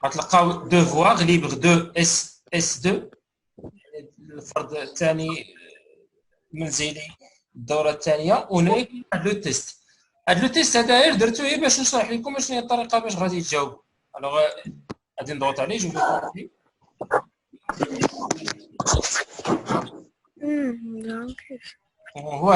غتلقاو devoir libre de S2 الفرد الثاني منزلي الدوره الثانيه ونريد هذا لو تيست. هذا لو تيست هذا غير درتو غير باش نشرح لكم شنو هي الطريقه باش غادي تجاوبوا. الوغ غادي نضغط عليه جو لو هو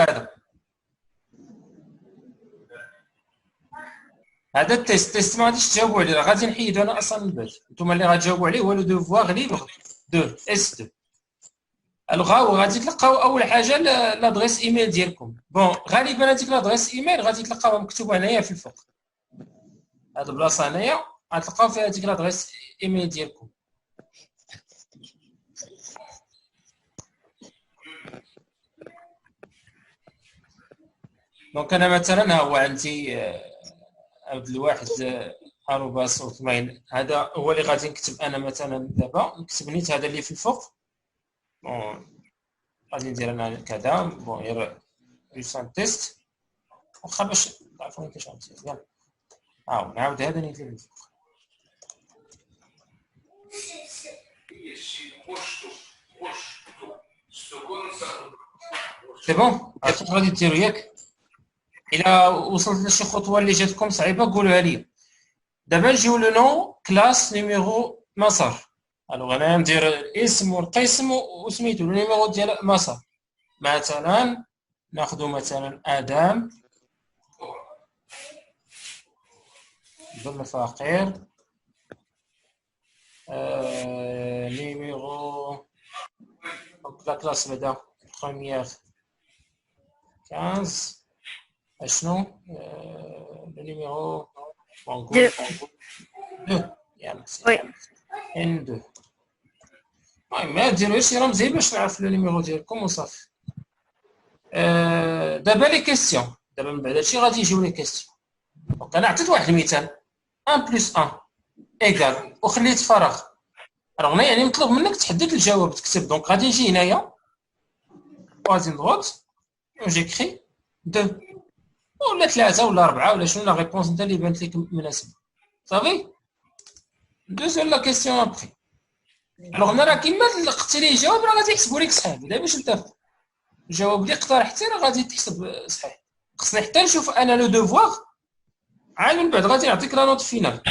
هذا التيست ما غاديش تجاوبوا عليه، غادي نحيدو انا اصلا من بعد. نتوما اللي غتجاوبوا عليه هو لو دوفوار ليبر دو اس 2. الوغ غادي تلقاو اول حاجه لادريس ايميل ديالكم. بون غالبا هذيك لادريس ايميل غادي تلقاوها مكتوبه هنايا في الفوق، هاد البلاصه هنايا غتلقاو فيها هذيك لادريس ايميل ديالكم. دونك انا مثلا ها هو عندي عبد الواحد @، هذا هو اللي غادي نكتب انا مثلا دابا. نكتب نيت هذا اللي في الفوق. بون غادي ندير انا كذا. بون غير ريسان تيست واخا باش تعرفوا كيفاش غندير. يلا نعاود هذا نيت اللي في الفوق. سي بون عرفتوا غادي ديروا ياك. إلا وصلت لشي خطوة اللي جاتكم صعيبة قولوها لي. دابا نجيو لو نو كلاس نيميرو مسار. الوغ انا ندير الاسم والقسم وسميتو النيميرو ديال مسار. مثلا ناخذ مثلا ادم ضمن فقير نيميرو لا كلاس بعدا بروميير 15 اشنو النيميرو دو يلا ان 2. المهم ما ديروش شي رمز باش نعرف لو نيميرو ديالكم وصافي. دابا لي كيسيون. دابا من بعد هادشي غادي يجيو لي كيسيون. دونك انا عطيت واحد المثال 1 + 1 ايكال وخليت فراغ. راه هنا يعني مطلوب منك تحدد الجواب تكتب. دونك غادي نجي هنايا غادي نضغط جيكري 2 ولا 3 ولا 4 ولا شنو لا ريبونس انت اللي بانت لك مناسبه. صافي ندوزو لا كيسيون ابخي. الوغ هنا راه كيما لقيتي ليه جواب راه غادي يحسبوا لك صحيح. دابا باش انت الجواب اللي اقترحتي راه غادي تحسب صحيح. خصني حتى نشوف انا لو دوفوار عاد من بعد غادي نعطيك لا نوت فينال.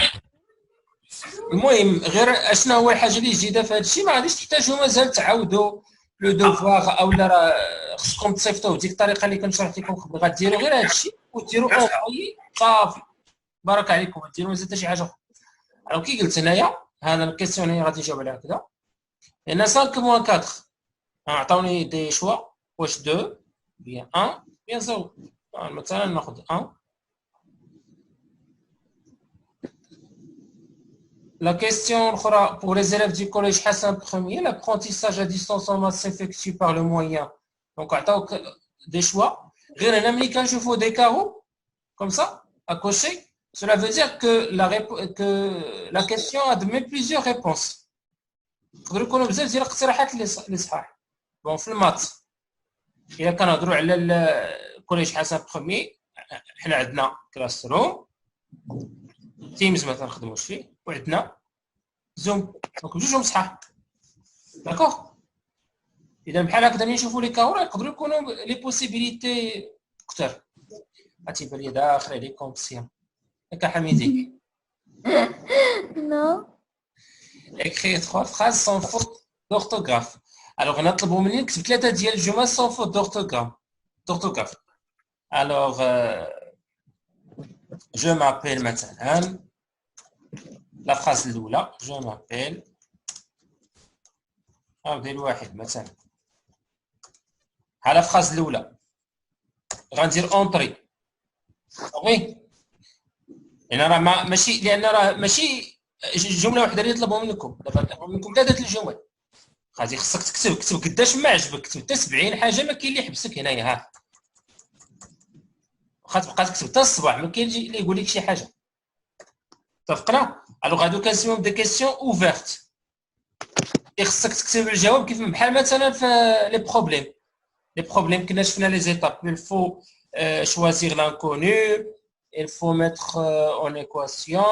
المهم غير اشنا هو الحاجه اللي جديده في هذا الشيء ما غاديش تحتاجوا مازال تعاودوا لو دوفوار او لا راه خصكم تصيفطوه بديك الطريقه اللي كنت شرحت لكم قبل. غديروا غير هذا الشيء وديروا اونفوي صافي بارك عليكم. ما ديروا مازال حتى شي حاجه اخرى. راه كي قلت هنايا هذا الكيسيون هي غادي نجاوب عليها هكذا. لان 5 - 4 عطاوني دي شوا واش 2 بيان 1 بيان 0. مثلا ناخذ 1. La question pour les élèves du collège Hassan Ier, l'apprentissage à distance en maths s'effectue par le moyen. Donc, attends des choix. Je fais des carreaux, comme ça, à cocher. Cela veut dire que la question admet plusieurs réponses. نقدروا يكونوا بزاف ديال الاقتراحات اللي صحاح. بون في المات الا كنهضروا على الكوليج حسن بخومي حنا عندنا كلاس روم تيمز مثلا نخدموا فيه وعندنا زوم. دونك بجوجهم صحاح. داكوغ. اذا بحال هكذا نشوفوا لي كاورا يقدروا يكونوا لي بوسيبيليتي كثر. غتيبان لي داخل عليكم بسيام ياك حميدي. نو écrire 3 phrases sans faute d'orthographe. Alors نطلبوا مني نكتب 3 ديال الجمل sans faute d'orthographe. Alors je m'appelle مثلا لا phrase الاولى je m'appelle غندير واحد مثلا على phrase الاولى غندير اونطري صافي. لان راه ماشي لان راه ماشي جمله واحده اللي يطلبوا منكم. دابا طلبوا منكم 3 الجمل غادي خصك تكتب قداش ما عجبك. كتب حتى 70 حاجه ما كاين اللي يحبسك هنايا. ها واخا تبقى تكتب حتى الصباح ما كاين اللي يقول لك شي حاجه. اتفقنا. الوغ هادو كنسميهم دي كيسيون اوفيرت. خصك تكتب الجواب كيف بحال مثلا في لي بروبليم كنا شفنا لي زيتاب. il faut choisir l'inconnu, il faut mettre en équation,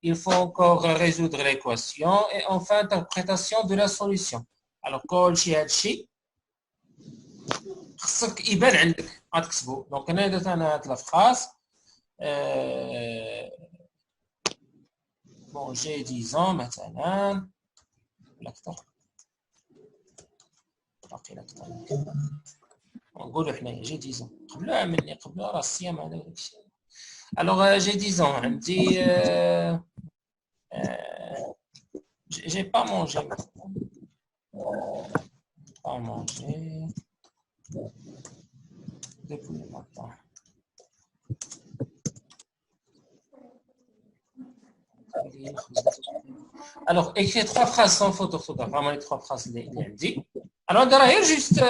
il faut encore résoudre l'équation et enfin interprétation de la solution. Alors كلشي هادشي خصك يبان عندك غتكتبو. دونك انا درت انا هاد لافراز بون جي 10 ans مثلا ولا اكثر باقي اكثر نقولوا حنايا جي 10 ans قبلها مني قبلها راه الصيام هذا داكشي. الوغ جي 10 ans عندي j'ai pas mangé depuis le matin. Alors, écrire 3 phrases sans faute d'orthographe. Vraiment les 3 phrases اللي عندي. Alors دابا غير جوست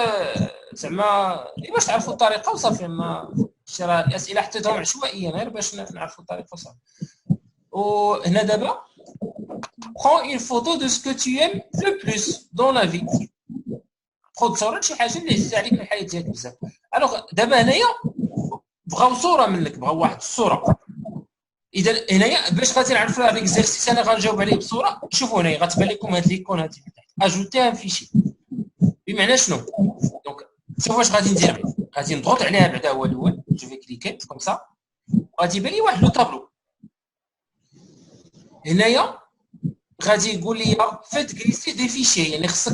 زعما باش تعرفوا الطريقه وصافي. ما شي راه الاسئله حطيتهم عشوائيا غير باش نعرفوا الطريقه وصافي. وهنا دابا prends une photo de ce que tu aimes le plus dans la vie. خذ صوره شي حاجه اللي عزيزه عليك في الحياه ديالك بزاف. الوغ دابا هنايا بغاو صوره منك، بغاو واحد الصوره. اذا هنايا باش غادي نعرفوا هذا ليكزيرسيس انا غنجاوب عليه بصوره. شوفوا هنايا غتبان لكم هاد ليكون هادي من تحت اجوتي ان فيشي. بمعنى شنو؟ دونك شوف واش غادي ندير. غادي نضغط عليها بعدا هو الاول جو في كليكي كوم سا غادي يبان لي واحد لو طابلو. هنايا غادي يقول لي فيت كليسي دي فيشي، يعني خصك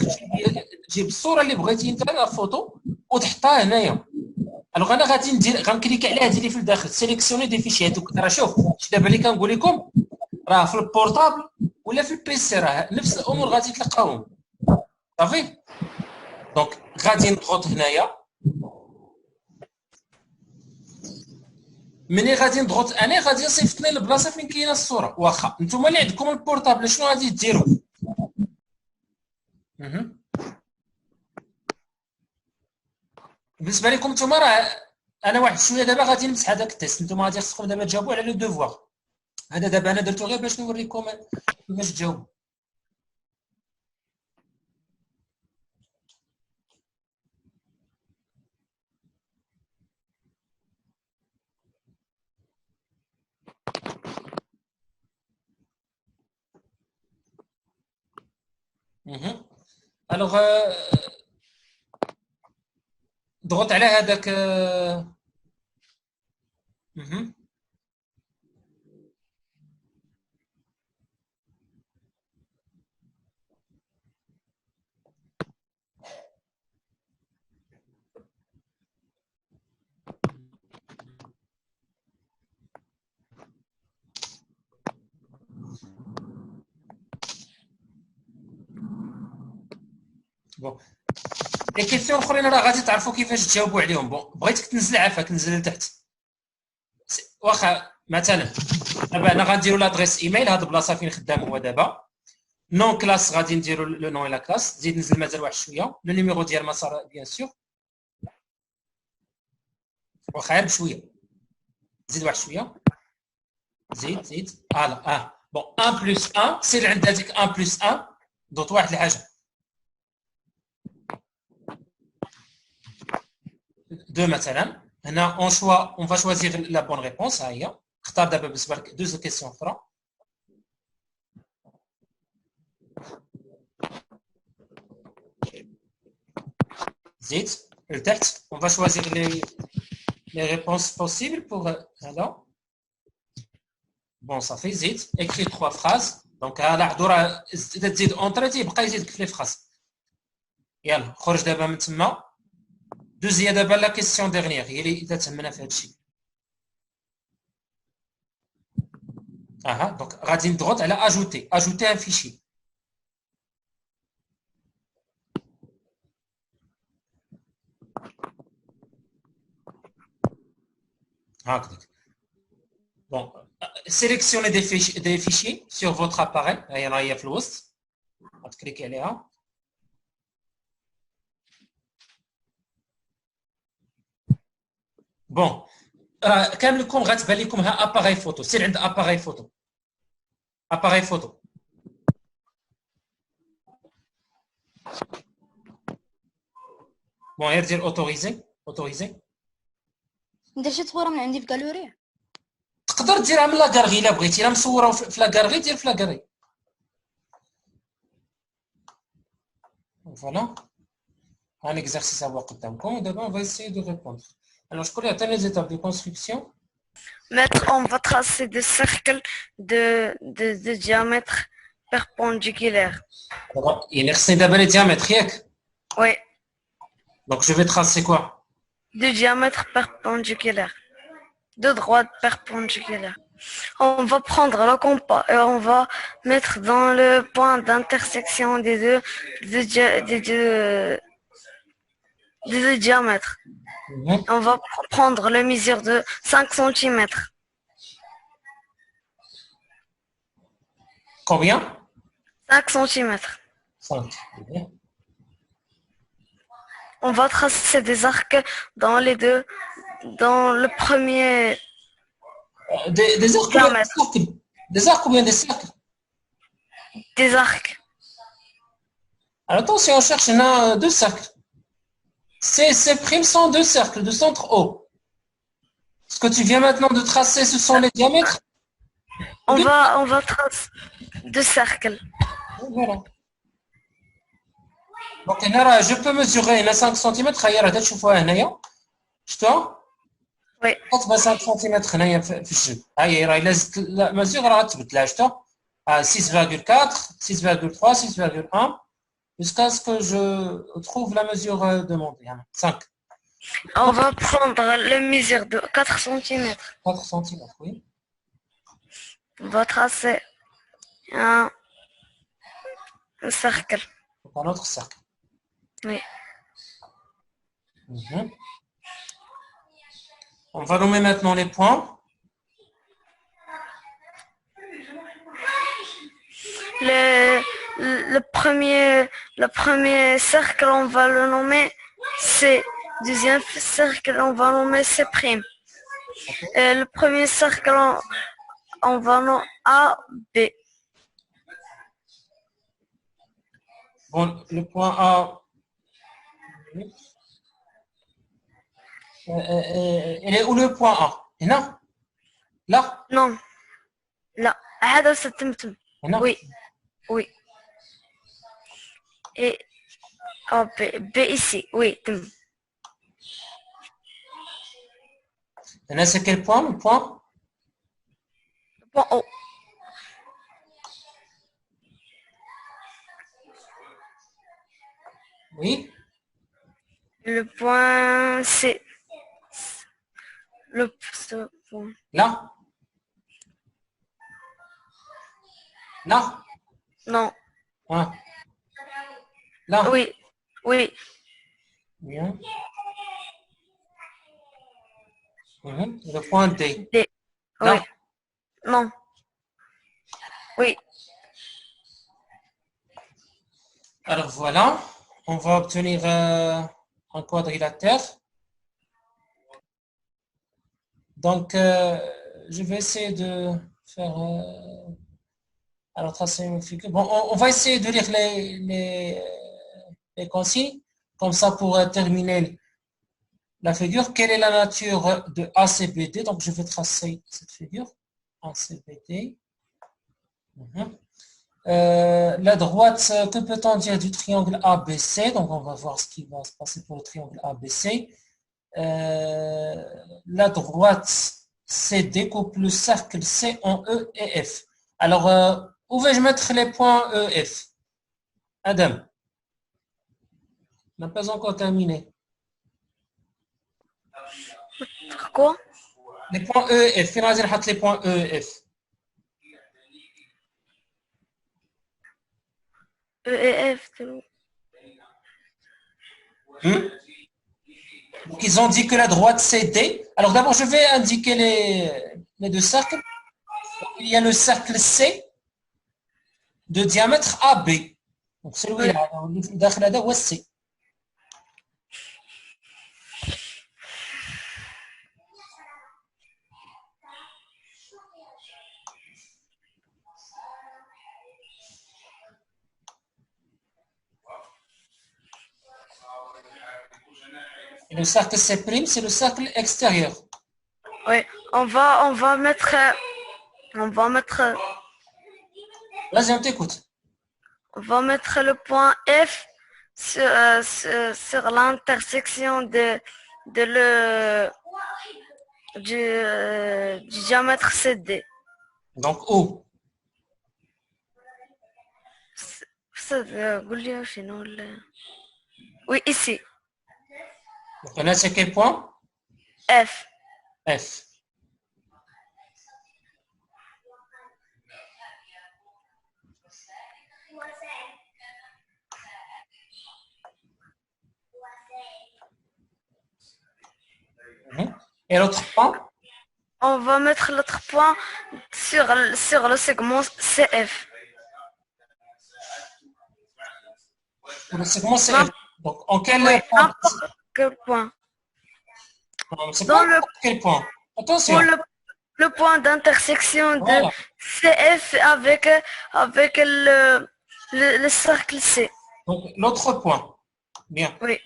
تجيب الصوره اللي بغيتي انت لا فوتو وتحطها هنايا. الوغ انا غادي ندير غنكليك عليها هذه اللي في الداخل سيليكسيوني دي فيشي. هذوك راه شوف دابا اللي كنقول لكم راه في البورطابل ولا في البيسي راه نفس الامور غادي تلقاوهم صافي. دونك غادي نضغط هنايا. ملي غادي نضغط انا غادي يصيفط لي البلاصه فين كاينه الصوره. واخا نتوما اللي عندكم البورطابل شنو غادي ديروا؟ بالنسبه لكم نتوما راه انا واحد شويه دابا غادي نمسح هذاك التيست. نتوما غادي خصكم دابا تجاوبوا على لو دوفوار. هذا دابا انا درتو غير باش نوريكم كيفاش تجاوبوا. الوغ ضغط على هذاك. بون لي كيسيون الاخرين راه غادي تعرفوا كيفاش تجاوبوا عليهم. بون بغيتك تنزل عافاك نزل لتحت. واخا مثلا دابا انا غنديروا لادريس ايميل هاد البلاصه فين خدام هو دابا. نون كلاس غادي نديروا لو نون لا كلاس. زيد نزل مازال واحد شويه. لو نيميرو ديال مسار بيان سور. واخا غير بشويه زيد واحد شويه. زيد فوالا بون 1 بلس 1 سير عند هذيك 1 بلس 1 دوط واحد الحاجه 2 مثلا. هنا اون فا شوازيغ لا بون ريبونس. ها هي اختار دابا بالنسبه لك دوز كيسيون اخرى. زيد لتحت اون فا شوازيغ لي ريبونس بوسيبل بوغ هذا. بون صافي زيد اكري 3 فراز. دونك ها لاحظوا راه تزيد اونطري تيبقى يزيدك في لي فراز. يلا خرج دابا من تما. دوز هي دابا لا كيسيون ديرنيير هي اللي اذا تهمنا في هذا الشيء. دونك غادي نضغط على اجوتي ان فيشي. هكذاك. بون sélectionnez des fichiers sur votre appareil. هي في الوسط غتكليكي عليها. بون كاملكم غتبان لكم ها اباغي فوتو. سير عند اباغي فوتو. بون غير دير اوتوريزي. ندير شي تصويره من عندي في كالوري. تقدر ديرها من لاكارغي الا بغيتي، الا مصوره في لاكارغي دير في لاكارغي. فوالا un exercice à voir قدامكم. ودابا on va essayer de répondre. Alors شكون اللي عطاني les étapes de construction؟ Maître, on va tracer des cercles de diamètre perpendiculaire. يعني خصني دابا لي diamètres ياك؟ Oui, Donc je vais tracer quoi؟ de diamètre perpendiculaire. De droite perpendiculaire. On va prendre le compas et on va mettre dans le point d'intersection des deux diamètres. On va prendre le mesure de 5 cm. Combien? 5 cm. 5. On va tracer des arcs dans les deux, dans le premier Des arcs ou bien des cercles? Des arcs ou bien des cercles? des arcs. Alors attention, on cherche deux cercles. Ces primes sont deux cercles de centre haut. Ce que tu viens maintenant de tracer, ce sont les diamètres? On va tracer deux cercles. Voilà. Donc هنا je peux mesurer هنا 5 سم. هيا راه تشوفوها هنايا. شفتوها؟ Oui. كتبقى 5 سم هنايا في الجنب. هاهي راهي لا زدت لا مزيغ راه تبدلها. شفتوها؟ 6,4, 6,3, 6,1 jusqu'à ce que je trouve la mesure demandée. 5. On va prendre le mesure de 4 cm. 4 cm, oui. On va tracer un cercle. Un autre cercle. Oui. On va nommer maintenant les points. Le premier cercle, on va le nommer C. Deuxième cercle, on va nommer C'. Et le premier cercle, on va nommer A, B. Bon, le point A. Il est où le point A? Là? Là? Non. Là. هذا ستمتم. Oui. Oui. Et A, B ici. Oui. Là, c'est quel point? Le point? Le point O. Oui. Le point C. Point. Là? Là? Non. Ah. Là? Oui. Oui. Bien. Le point D. D. Là? Oui. Non. Oui. Alors voilà, on va obtenir un quadrilatère. Donc, je vais essayer de faire... alors, tracer une figure. Bon, on va essayer de lire les consignes, comme ça pour terminer la figure. Quelle est la nature de ACBD? Donc, je vais tracer cette figure. ACBD. La droite, que peut-on dire du triangle ABC? Donc, on va voir ce qui va se passer pour le triangle ABC. La droite CD coupe le cercle C en E et F. Alors, où vais-je mettre les points E et F? Adam, on n'a pas encore terminé. Quoi? Les points E et F. Finalement, je vais les points E et F. E et F. Donc, ils ont dit que la droite c'est D. Alors, d'abord, je vais indiquer les deux cercles. Donc, il y a le cercle C de diamètre AB. Donc, celui-là, le C. Et le cercle C', c'est le cercle extérieur. Oui, on va mettre, on va mettre, Vas-y, on t'écoute. on va mettre le point F sur l'intersection de du diamètre CD. Donc, où? Oui, ici. Donc, là, c'est quel point? F. F. Et l'autre point? On va mettre l'autre point sur le segment CF. Le segment CF. Donc, en quel Oui, point? n'importe quel point. C'est Dans pas le, quel point? Attention. pour le point d'intersection de Voilà. CF avec le cercle C. Donc, l'autre point. Bien. Oui.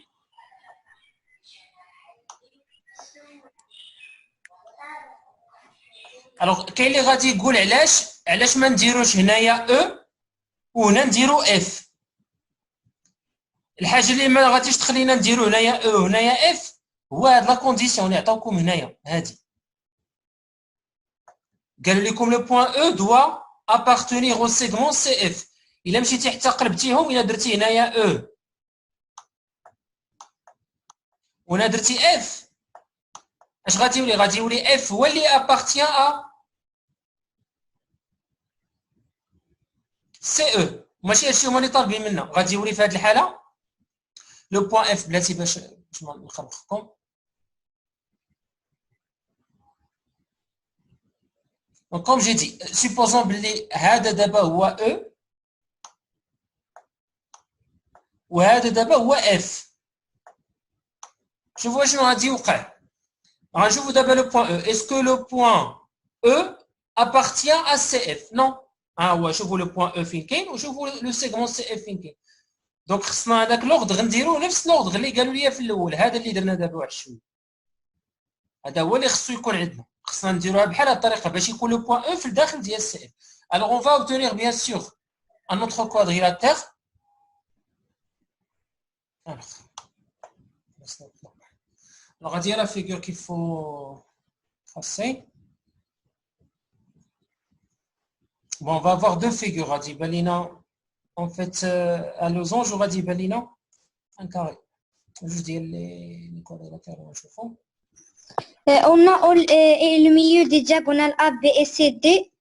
Alors, كاين اللي غادي يقول علاش ما نديروش هنايا او وهنا نديرو اف. الحاجه اللي ما غاديش تخلينا نديرو هنايا او وهنايا اف هو هاد لا كونديسيون اللي عطاوكم هنايا هادي. قال لكم لو بوين او دوا appartenir au segment CF. الا مشيتي حتى قلبتيهم الا درتي هنايا او وهنا درتي اف اش غادي يولي؟ غادي يولي اف هو اللي appartient à سي او، ماشي هادشي هما اللي طالبين منا. غادي يولي في هذه الحاله لو بوين اف بلاتي باش نخربقكم. دونك كوم جي دي سيبوزون بلي هذا دابا هو او وهذا دابا هو اف. شوفوا شنو غادي يوقع. غنشوفوا دابا لو بوين او. اسكو لو بوين او appartient à CF؟ non. هو شوفوا لو بوين او فين كاين وشوفوا لو سيغمون سي اف فين كاين. دونك خصنا هذاك لوغد غنديرو نفس لوغد اللي قالوا لي في الاول. هذا اللي درنا دابا واحد شويه، هذا هو اللي خصو يكون عندنا. خصنا نديروها بحال هاد الطريقه باش يكون لو بوين او في الداخل ديال سي اف. الوغ اون فا اوبتونير بيان سور ان اوتر كوادريلاتير. الوغ غادي لا فيغور كيل فو تراسي. Bon, on va avoir deux figures, غادي يبان لينا en fait à losange وغادي يبان لينا un carré. جوج ديال لي كوادريلاتير نشوفو. On a le milieu des diagonales A, B et C, D.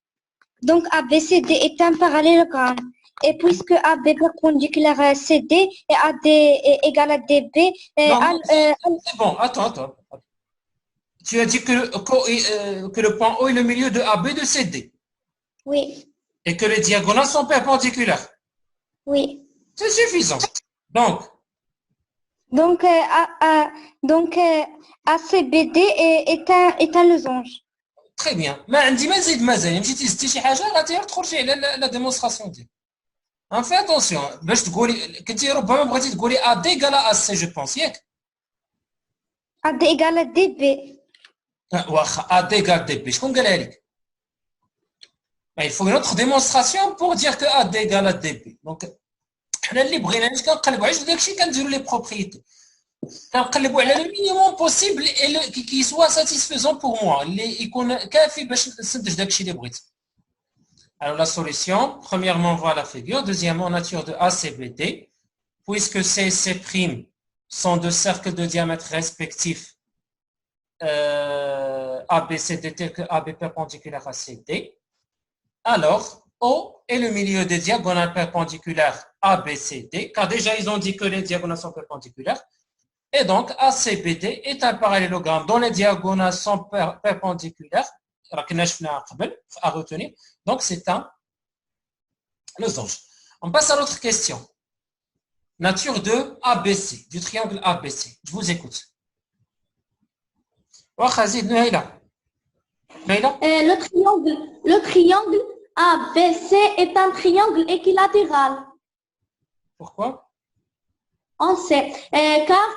Donc A, B, C, D est un parallélogramme. Et puisque AB perpendiculaire à CD et AD est égal à DB, c'est bon, attends. Tu as dit que le point O est le milieu de AB de CD. Oui. Et que les diagonales sont perpendiculaires. Oui. C'est suffisant. Donc ACBD est un losange. Très bien. ما عندي مازال مشيتي زدتي شي حاجه غادي تخرجي على لا ديمونستراسيون ديالك. ان في اتونسيون باش تقولي كنتي ربما بغيتي تقولي ا دي ايكال ا سي جو بونس ياك. AD égal à DB. واخا ا دي ايكال دي بي شكون قالها لك؟ il faut une autre démonstration pour dire que A égale à DB. Donc, حنا اللي بغينا باش كنقلبوا على داكشي كنديروا لي بروبريتي. كنقلبوا على لو مينيموم بوسيبل كي سوا ساتيسفيزون بور موا اللي يكون كافي باش نسدج داكشي اللي بغيت. Alors la solution, premièrement, on voit la figure. Deuxièmement, nature de ACBD, puisque C et C' sont deux cercles de diamètre respectifs ABCD tel que AB perpendiculaire à CD. Alors, O est le milieu des diagonales perpendiculaires ABCD, car déjà ils ont dit que les diagonales sont perpendiculaires. Et donc, ACBD est un parallélogramme dont les diagonales sont perpendiculaires. À retenir. Donc, c'est un losange. On passe à l'autre question. Nature de ABC, du triangle ABC. Je vous écoute. Le triangle ABC est un triangle équilatéral. Pourquoi? On sait, car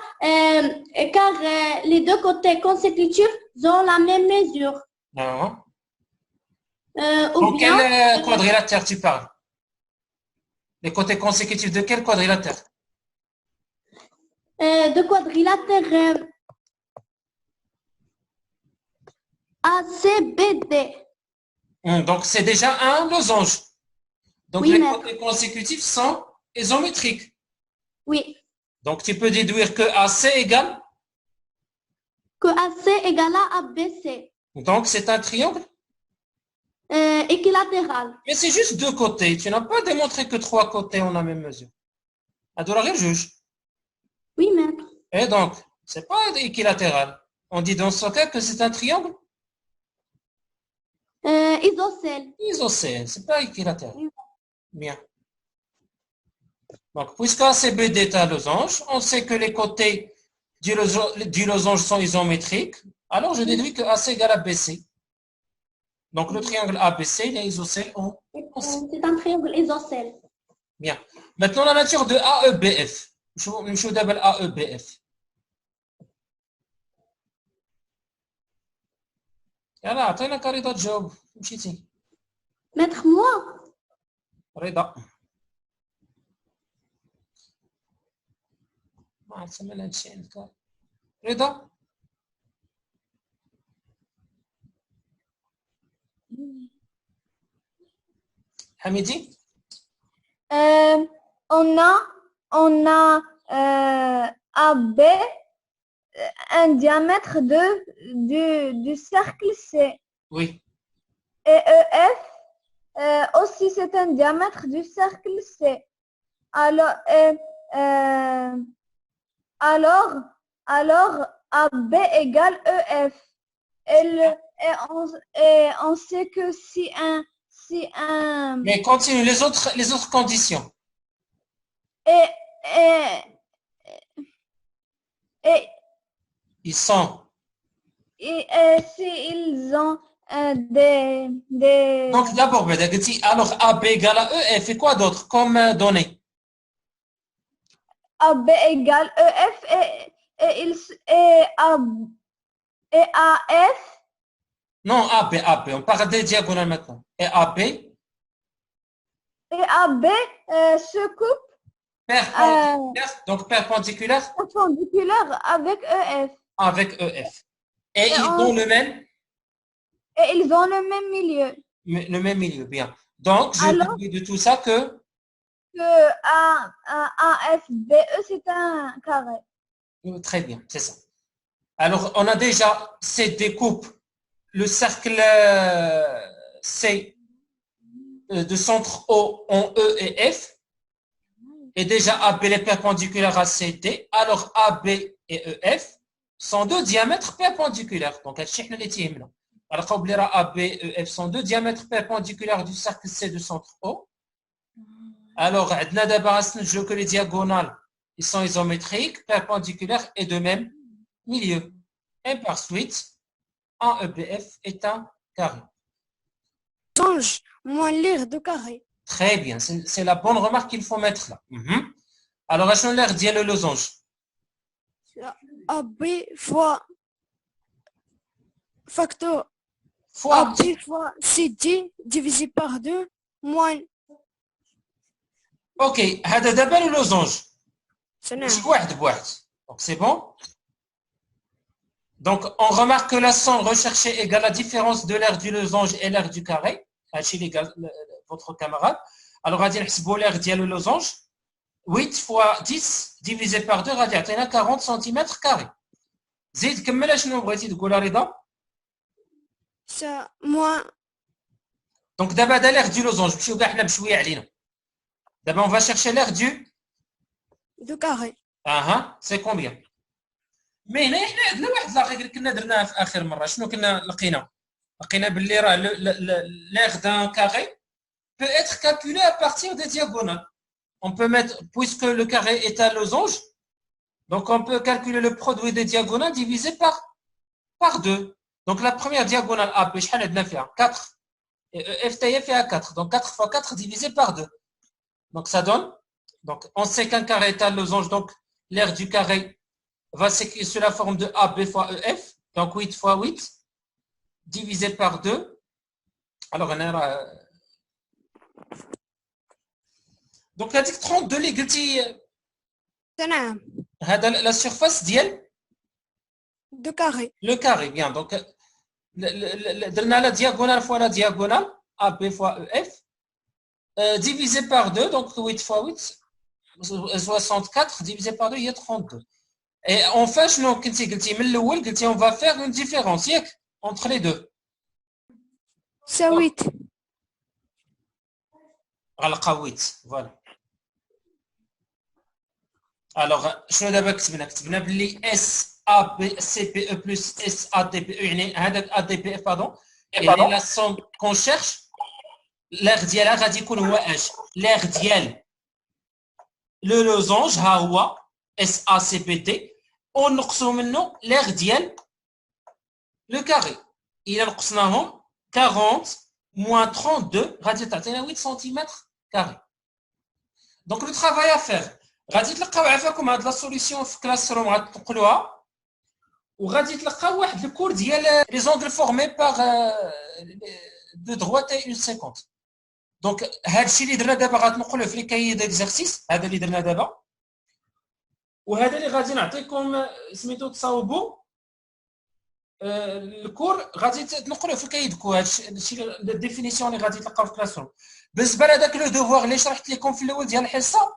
les deux côtés consécutifs ont la même mesure. Non. Ou Donc, bien quel quadrilatère tu parles? Les côtés consécutifs de quel quadrilatère? de quadrilatère ACBD. Donc, c'est déjà un losange. Donc, Oui, les maître. côtés consécutifs sont isométriques. Oui. Donc, tu peux déduire que AC égale. Que AC égale à ABC. Donc, c'est un triangle. Équilatéral. Mais c'est juste deux côtés. Tu n'as pas démontré que trois côtés ont la même mesure. Adorer le juge. Oui, maître. Et donc, c'est pas équilatéral. On dit dans ce cas que c'est un triangle Isocèle. isocèle. C'est pas équilatéral. Bien. Donc, puisque ACBD est un losange, on sait que les côtés du losange sont isométriques. Alors, je déduis que AC égale à BC. Donc, le triangle ABC, il est isocèle en C. C'est un triangle isocèle. Bien. Maintenant, la nature de AEBF. نمشيو دابا ل AEBF. يلا عطيناك رضا تجاوب. مشيتي. Maître, moi. رضا. ما عرفت من هذا الشيء عندك. رضا. حميدي. On a AB, un diamètre du cercle C. Oui. Et EF, aussi c'est un diamètre du cercle C. Alors, AB égale EF. Et on sait que si un Mais continue les autres conditions. et Ils sont. si ils ont des Donc d'abord, alors AB égale à EF et quoi d'autre comme donnée? AB égale EF et AF Non, AB. On parle des diagonales maintenant. Et AB se coupe perpendiculaire, donc perpendiculaire perpendiculaire avec EF. avec EF. Et ils ont Et ils ont le même milieu. le même milieu, bien. Donc, je Alors, déduis de tout ça que AFBE, c'est un carré. très bien, c'est ça. Alors, on a déjà ces découpes, le cercle C de centre O en E et F. Et déjà AB est perpendiculaire à CD. Alors, AB et EF sont deux diamètres perpendiculaires. Donc, alors, AB et EF sont deux diamètres perpendiculaires du cercle C de centre O. Alors, on a d'abord que les diagonales ils sont isométriques, perpendiculaires et de même milieu. Et par suite, AEBF est un carré. Change moins l'air de carré. Très bien, c'est la bonne remarque qu'il faut mettre là. Alors, est-ce qu'on l'air dit le losange? AB fois facteur Fois AB fois CD divisé par 2 moins. Ok, هذا دابا le losange. C'est ماشي واحد بواحد. Donc c'est bon. Donc on remarque que la somme recherchée égale la différence de l'aire du losange et l'aire du carré. هادشي votre camarade. Alors غادي نحسبوا l'aire ديال le losange. 8 fois 10 divisé par 2 غادي يعطينا 40 cm carré. زيد كمل شنو بغيتي تقول رضا؟ Ça moins. Donc d'abord l'aire du losange نمشيو كاع حنا بشويه علينا. D'abord on va chercher l'aire du carré. c'est combien? Mais هنا حنا عندنا واحد لاغي كنا درناها في اخر مره شنو كنا لقينا باللي راه l'aire d'un carré peut être calculé à partir des diagonales. On peut mettre, puisque le carré est un losange, donc on peut calculer le produit des diagonales divisé par 2. Donc la première diagonale AB, 4. Et EF fait 4. Donc 4 fois 4 divisé par 2. Donc ça donne, donc on sait qu'un carré est un losange, donc l'aire du carré va s'écrire sous la forme de AB fois EF, donc 8 fois 8. divisé par 2. Alors, on a. Donc, هذيك 32 اللي قلتي تمام. هذا la surface ديال دو كاري. le carré. Bien. Donc, درنا la diagonale fois la diagonale AB fois EF divisé par 2. Donc, 8 fois 8, 64 divisé par 2, il y a 32. Et enfin, شنو كنتي قلتي من الاول قلتي on va faire une différence ياك entre les deux. سويت. غنلقاو 8 فوالا. الوغ شنو دابا كتبنا باللي اس ا بي سي بي او بلس اس ا دي بي او يعني هذاك ا دي بي اف باردون يعني لا سوم كون شيرش لاغ ديالها غادي يكون هو اش لاغ ديال لو لوزونج ها هو اس ا سي بي دي ونقصوا منه لاغ ديال لو كاري. الا نقصناهم 40 moins 32 غادي تعطينا 8 سنتيمتر كاري. دونك لو ترافاي ا فير غادي تلقاو عافاكم هاد لا سوليسيون في كلاس روم غتنقلوها وغادي تلقاو واحد الكور ديال لي زونغل فورمي باغ دو droite et une 50. دونك هادشي اللي درنا دابا غتنقلوه في لي كاي ديكزارسيس هذا اللي درنا دابا وهذا اللي غادي نعطيكم سميتو تصاوبوا الكور غادي تنقلوه في الكاي دكو. هادشي الديفينيسيون اللي غادي تلقاو في كلاس روم. بالنسبه لهذاك لو دوفوار اللي شرحت لكم في الاول ديال الحصه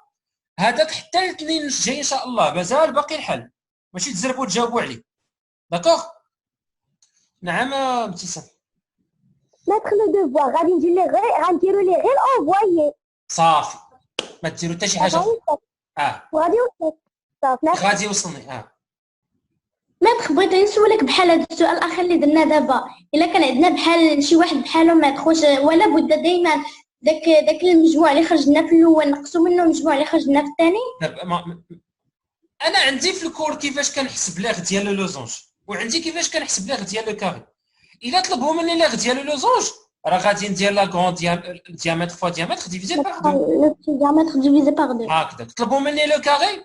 هذاك حتى الاثنين الجاي ان شاء الله مازال باقي الحل ماشي تزربوا تجاوبوا عليه. داكوغ. نعم ابتسام. ماتر لو دوفوار غادي ندير لي غير غنديروا لي غير انفوايي صافي ما ديروا حتى شي حاجه. وغادي يوصل صافي غادي يوصلني. ماتر بغيت نسولك بحال هذا السؤال الاخر اللي درنا دابا الا كان عندنا بحال شي واحد بحالو ما تخوش ولا بد دائما داك المجموع اللي خرجنا في الاول نقصوا منه المجموع اللي خرجنا في الثاني. انا عندي في الكور كيفاش كنحسب لاغ ديال لو لوزونج وعندي كيفاش كنحسب لاغ ديال لو كاري. الا طلبوا مني لاغ ديال لو لوزونج راه غادي ندير لا كروند ديامتر فوا ديامتر ديفيزي بار 2. ديامتر ديفيزي بار 2 هكذا. طلبوا مني لو كاري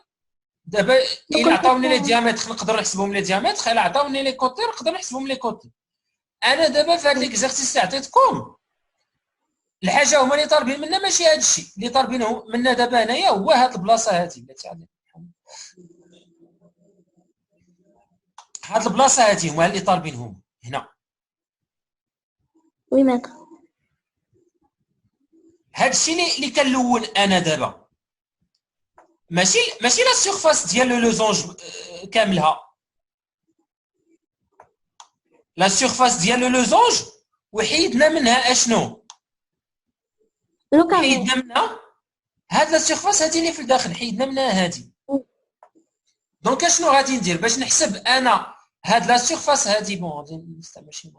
دابا الا عطاوني لي ديامتر نقدر نحسبهم لي ديامتر الا عطاوني لي كوتي نقدر نحسبهم لي كوتي. انا دابا في هاد ليكزارسيس اللي عطيتكم الحاجه هما اللي طالبين منا ماشي هذا الشيء اللي طالبينه منا دابا هنايا هو هاد البلاصه هادي التي هاد البلاصه هادي هما اللي طالبينهم هنا. وي ماتر. هاد الشيء اللي كنلون انا دابا ماشي لا سيرفاس ديال لو لوزونج كاملها. لا سيرفاس ديال لو لوزونج وحيدنا منها اشنو لو كاري. حيدنا منها هاد لا سيرفاس هادي اللي في الداخل حيدنا منها هادي. دونك اشنو غادي ندير باش نحسب انا هاد لا سيرفاس هادي بون غادي نستعمل شي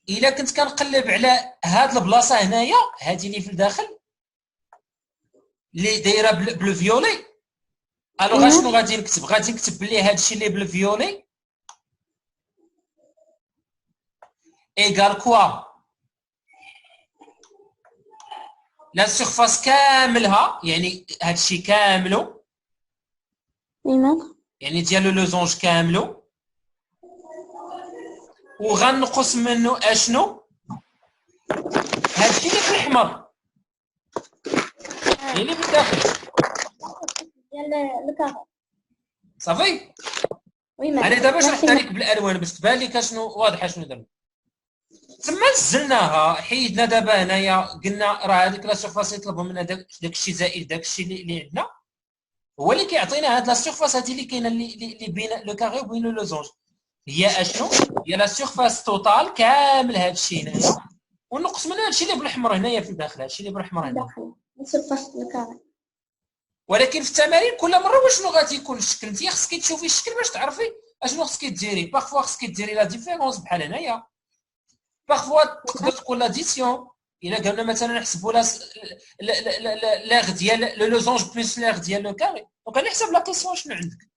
الا كنت كنقلب على هاد البلاصه هنايا هادي اللي في الداخل اللي دايره بلو فيولي الوغ شنو غادي نكتب؟ غادي نكتب بلي هادشي اللي بلو فيولي ايغال كوا لا سيرفاس كاملها يعني هادشي كاملو وي ماتر. يعني ديال لو لوزونج كاملو وغنقص منه اشنو هادشي اللي في الاحمر اللي في الداخل ديال لو كاري. صافي. وي ماتر. انا دابا شرحتها لك بالالوان باش تبان لك شنو واضحه شنو درنا. تما نزلناها حيدنا دابا هنايا قلنا راه هذيك لا سيرفاس يطلبوا منا داك الشيء زائد داك الشيء اللي عندنا هو اللي كيعطينا هاد لا سيرفاس هادي اللي كاينه اللي بين لو كاري وبين لو لوزونج هي اشنو؟ هي لا سيرفاس توتال كامل هاد الشيء هنايا ونقص منها هادشي اللي بالاحمر هنايا في الداخل هادشي اللي بالاحمر هنا. سيرفاس لو كاري. ولكن في التمارين كل مره واشنو غادي يكون الشكل انت خصك تشوفي الشكل باش تعرفي اشنو خصك ديري. باغفوا خصك ديري لا ديفيرونس بحال هنايا باغفوا تقدر تكون لاديسيون الا قلنا مثلا نحسبوا لاغ ديال لو لوزونج بلس لاغ ديال لو كاري دونك غنحسب لا كيسيون شنو عندك